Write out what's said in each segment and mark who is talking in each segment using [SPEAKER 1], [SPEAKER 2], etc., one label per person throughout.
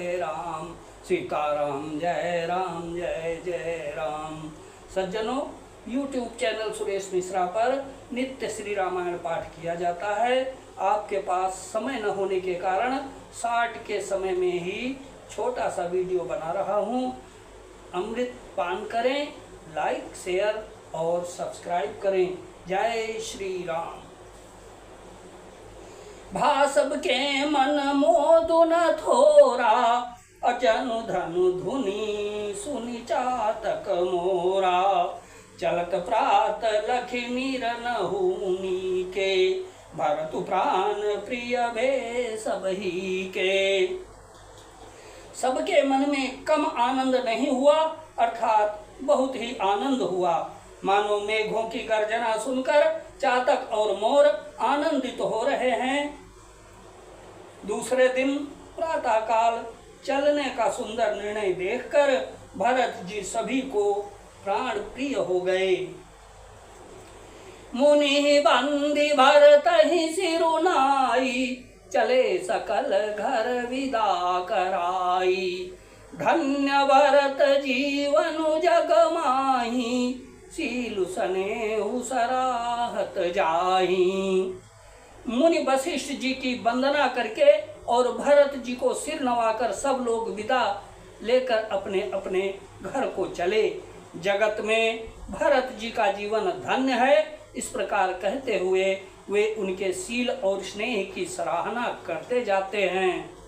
[SPEAKER 1] जय राम। सीताराम जय राम जय जय राम। सज्जनों, YouTube चैनल सुरेश मिश्रा पर नित्य श्री रामायण पाठ किया जाता है। आपके पास समय न होने के कारण शॉर्ट के समय में ही छोटा सा वीडियो बना रहा हूँ। अमृत पान करें, लाइक शेयर और सब्सक्राइब करें। जय श्री राम। भासब के मन मोदु न थोरा, अचनु धनु धुनि सुनि चातक मोरा। चलत प्रात लखि नीरन हुनी के, भरतु प्राण प्रिय भे सबही के। सबके मन में कम आनंद नहीं हुआ, अर्थात बहुत ही आनंद हुआ। मानो मेघों की गर्जना सुनकर चातक और मोर आनंदित हो रहे हैं। दूसरे दिन प्रातःकाल चलने का सुंदर निर्णय देखकर भरत जी सभी को प्राण प्रिय हो गए। मुनि बंदी भरत ही सिरुनाई, चले सकल घर विदा कराई। धन्य भरत जीवनु जग माही, सीलु स्नेहु सराहत जाही। मुनि वशिष्ठ जी की वंदना करके और भरत जी को सिर नवाकर सब लोग विदा लेकर अपने अपने घर को चले। जगत में भरत जी का जीवन धन्य है, इस प्रकार कहते हुए वे उनके शील और स्नेह की सराहना करते जाते हैं।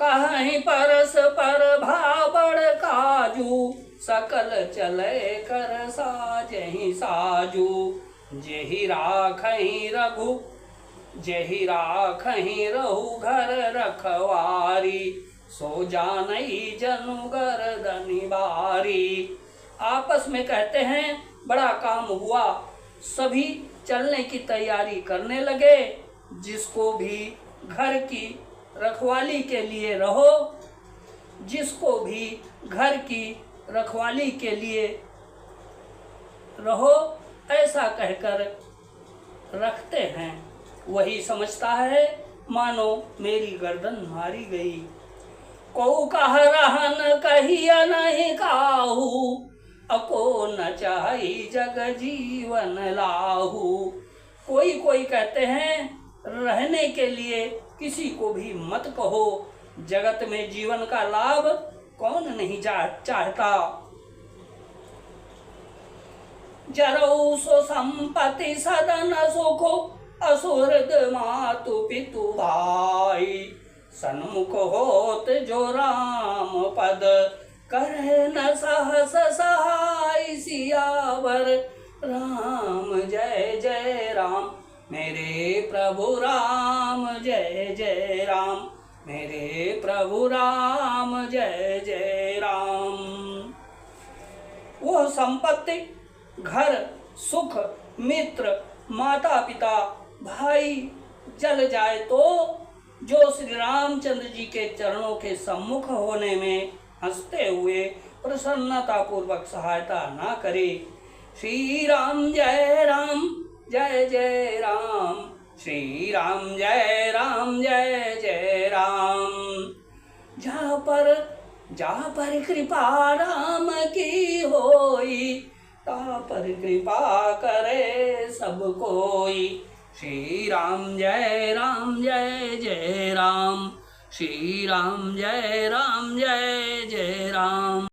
[SPEAKER 1] कहीं परस पर भाबड़ काजू, सकल चले कर साजहि साजू। जेहि राखहि रघु जेहि राखहि रहु घर रखवारी, सो जानई जनु गर्दनि बारी। आपस में कहते हैं बड़ा काम हुआ, सभी चलने की तैयारी करने लगे। जिसको भी घर की रखवाली के लिए रहो, जिसको भी घर की रखवाली के लिए रहो, ऐसा कहकर रखते हैं। वही समझता है मानो मेरी गर्दन मारी गई। को कह रहन कहिया नहीं काहू, अको न चाही जग जीवन लाहू। कोई कोई कहते हैं रहने के लिए किसी को भी मत कहो, जगत में जीवन का लाभ कौन नहीं चाहता। जरऊ सो संपत्ति सदन सुखो, असुहृद मातु पितु भाई। सन्मुख होत जो राम पद, करे न सहस सहाय। सियावर राम जय जय राम, मेरे प्रभु राम जय जय राम। मेरे प्रभु राम जय जय राम। वह संपत्ति, घर, सुख, मित्र, माता पिता, भाई जल जाए तो जो श्री रामचंद्र जी के चरणों के सम्मुख होने में हंसते हुए प्रसन्नता पूर्वक सहायता ना करे। श्री राम जय राम जय जय राम। श्री राम जय राम जय जय राम। जहाँ पर कृपा राम की होई, ता पर कृपा करे सब कोई। श्री राम जय जय राम। श्री राम जय जय राम।